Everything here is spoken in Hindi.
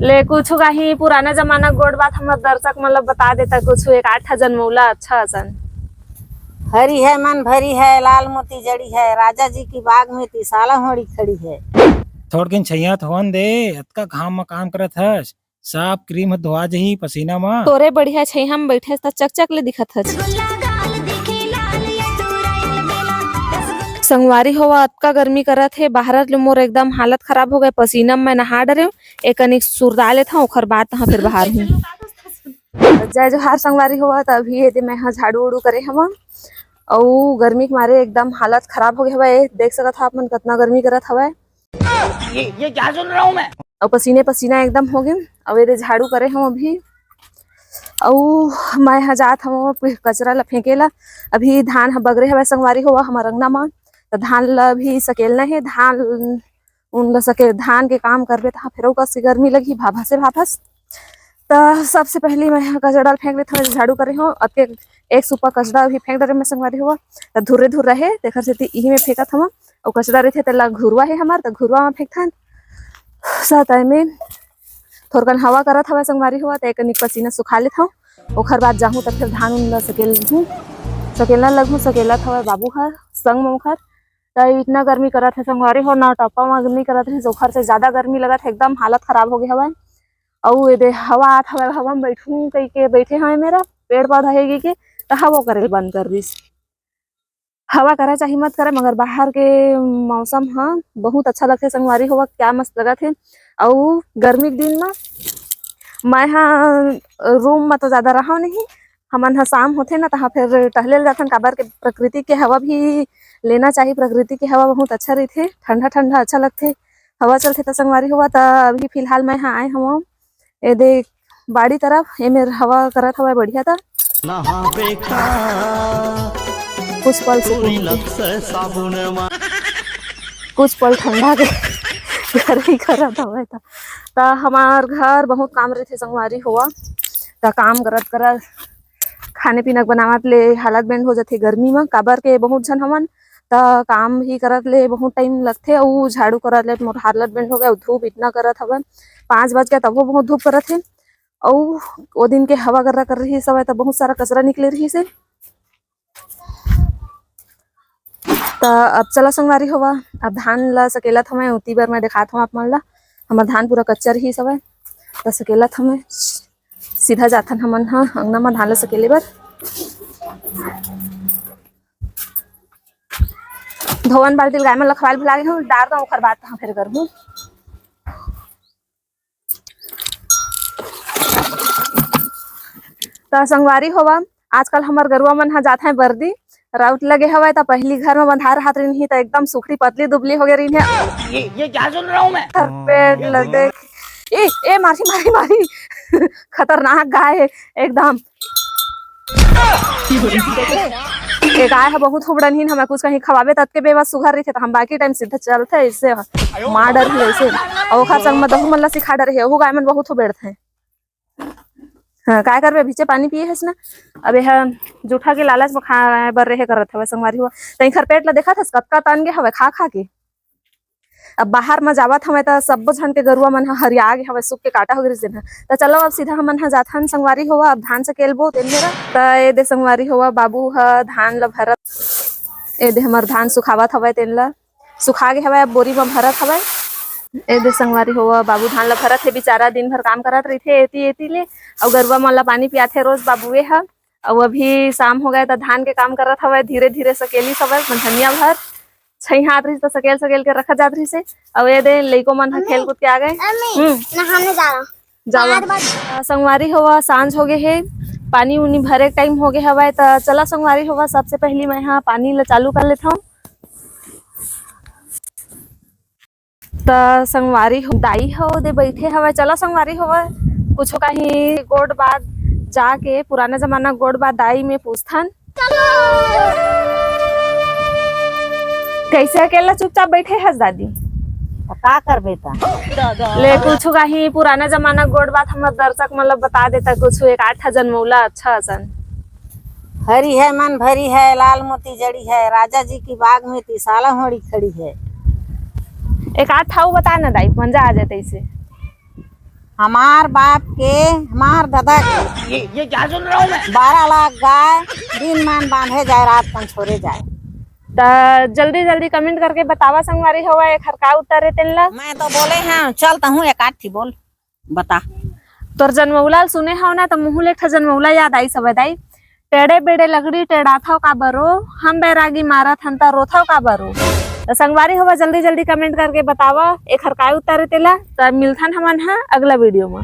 ले कुछ काही पुराना जमाना गोड़ बात हमर दर्शक मतलब बता देता कुछ एक 8 जनमौला अच्छा असन। हरी है मन भरी है लाल मोती जड़ी है राजा जी की बाग में तिसाला होड़ी खड़ी है। थोड़किन छैया थोन दे अतका घाम में काम करत हस साफ क्रीम धोआ जही पसीना में। तोरे बढ़िया छै हम बैठे त चकचक ले दिखत हस। संगवारी होवा अतका गर्मी करत है बाहर ले मोर एकदम हालत खराब हो गए पसीना में नहा डरे एक अनिक सुरदा लेत हूं ओखर बाद तहां फिर बाहर हूं। जय जोहार संगवारी होवा त अभी ये मैं हाँ झाड़ू उड़ू करे हवा और गर्मी के मारे एकदम हालत खराब हो गए हवा। देख सकत हो आप मन कितना गर्मी करत हवा। ये क्या सुन रहा हूँ मैं। और पसीने पसीना एकदम हो गए। अब ये झाड़ू करे हम अभी और मैं यहाँ जात हम कचरा ला फेंकेला। अभी धान बगरे हवा संगवारी होवा हमार अंगना में तो धान ला भी सकेलना है। धान उन ला सके धान के काम करबे तो फिर कस गर्मी लगी भाभा से भाभस। तो सबसे पहले मैं कचड़ा फेंक ले थोड़ा झाड़ू करे हूँ अब एक सुपा कचड़ा भी फेंक डरे मैं संगवारी हुआ तो धुरे धुर रहे तेखर से इही में फेंकत हम और कचड़ा रहे तेला घुरवा है हमार तो घुरवा में फेंकथन साथ में थोड़कन हवा करत हवा संगवारी हुआ तो एक पसीना सुखा लेत हूँ ओखर बाद जाहूँ तो फिर धान उन ला सकेलना लगूँ सकेला था बाबू हर संग में ओखर तो इतना गर्मी करत है संगवारी हो ना टप्पा में गर्मी करत है ओखर से ज्यादा गर्मी लगत है एकदम हालत खराब हो गया हवा। और ये हवा आत हवा हवा में बैठूं कहीं के बैठे हैं मेरा पेड़ पौधा है कि तो हवा करे बंद कर दी। हवा करा चाहिए मत करे मगर बाहर के मौसम हाँ बहुत अच्छा लगता है संगवारी होगा क्या मस्त लगा थे। और गर्मी के दिन में मैं हाँ रूम में तो ज्यादा रहा नहीं हमन हाँ शाम होते ना तो फिर टहले जाथन काबर के प्रकृति के हवा भी लेना चाहिए। प्रकृति की हवा बहुत अच्छा रही थे ठंडा ठंडा अच्छा लगते हवा चलते तो संगवारी हुआ तो अभी फिलहाल मैं यहाँ आए हम ए देख बाड़ी तरफ ये मेरे हवा करत हवा बढ़िया था कुछ पल कुछ पल ठंडा के घर ही करत हवा था। तो हमार घर बहुत काम रहे थे संगवारी हुआ तो काम करत करत खाने पीना बनावत ले हालत बैंड हो जाते गर्मी में काबर के बहुत झन हमन तो काम भी करत ले बहुत टाइम लगते और झाड़ू करत ले मोर हालत बैंड हो गया। धूप इतना करत हवा 5 बज गया तब वो बहुत धूप करत है और वो दिन के हवा गर्रा कर रही सब तो बहुत सारा कचरा निकले रही से। तो अब चला संगवारी होवा अब धान ला सकेला था मैं उती बार मैं दिखाता हूँ आप मन ला हमार धान पूरा कच्चा रही सब तो सकेला था मैं सीधा जाथन हमन हाँ अंगना में धान ला सकेले बर धोवन बाल्टी गाय में लखवाल भुला गए हूँ डार दूँ ओखर बात फिर करबू। तो संगवारी होवा आजकल हमार गरुआ मन हा जात है बर्दी राउत लगे हवा तो पहली घर में बंधा रहा रही तो एकदम सुखड़ी पतली दुबली हो गई रही। ये क्या सुन रहा हूँ मैं। पेट लगे ए मारी मारी मारी खतरनाक गाय है एकदम। ये गाय है बहुत हुबड़न हमें कुछ कहीं खवाबे तब के बेबस सुघर रही थे तो हम बाकी टाइम सीधा चलते इससे मार डर ही ऐसे और संग में दहू मन ला सिखा डर है वो गाय मन बहुत हुबेड़ थे। हाँ काय करबे भीचे पानी पिए हस ना अब यह जूठा के लालच में खा बर रहे करत हवे संगवारी हुआ तई खर पेट ला देखा थस कतका तान गे हवे खा खा के। अब बाहर में जावत हवे तो सब झन के गरुआ मन हरिया गे हवे सुख के काटा हो गिरिस दिन तो चलो अब सीधा हमन जाथन संगवारी हुआ अब धान से केलबो तेन मेरा तो ए दे संगवारी हुआ बाबू ह धान ला भरत ए दे हमर धान सुखावत हवे तेन ला सुखा गे हवे बोरी में भरत हवे। ए दे संगवारी होवा बाबू धान ला भरत है बेचारा दिन भर काम करत रही थे एती एती ले और गरुआ मन ला पानी पियाथे रोज बाबूए हा और अभी शाम हो गया तो धान के काम करत हवे धीरे धीरे सकेली सब धनिया भर छई हाथ रही तो सकेल सकेल के रखा जात रही से अब ये दे लइको मन खेल कूद के आ गए नहाने जावा संगवारी होवा सांझ हो गए है पानी उनी भरे टाइम हो गए हवा तो चला संगवारी होवा सबसे पहली मैं यहाँ पानी ला चालू कर लेता हूँ। तो संगवारी दाई हो दे बैठे हवा चला संगवारी होवा कुछ कहीं गोड़ बाद जाके पुराना जमाना गोड़ बाद दाई में पूछथन कैसे अकेला चुपचाप बैठे हस दादी का करबे ता ले कुछ कहीं पुराना जमाना गोड़ बात हमार दर्शक मतलब बता देता कुछ एक 8 जनमौला अच्छा असन। हरी है मन भरी है लाल मोती जड़ी है राजा जी की बाग में तिसाला होड़ी खड़ी है। एक 8 ठाऊ बता ना दाई मंजा आ जाते इसे। हमार बाप के हमार दादा के ये क्या सुन रहा हूँ मैं? 12 लाख गाय दिन मान बांधे जाए रात कन छोड़े जाए। तो जल्दी जल्दी कमेंट करके बतावा संगवारी हो एक हरका उतरे तेन ला। मैं तो बोले हैं चलता हूँ एक आठ थी बोल बता। तोर जन्मौला सुने हो ना तो मुँह ले जन्मौला याद आई सब दाई। टेढ़े बेड़े लगड़ी टेढ़ाथो का बरो हम बैरागी मारा थनता रोथो का बरो। तो संगवारी होवा जल्दी जल्दी कमेंट करके बतावा एक हरका उतरे तेला। तो मिलथन हमन हा अगला वीडियो में।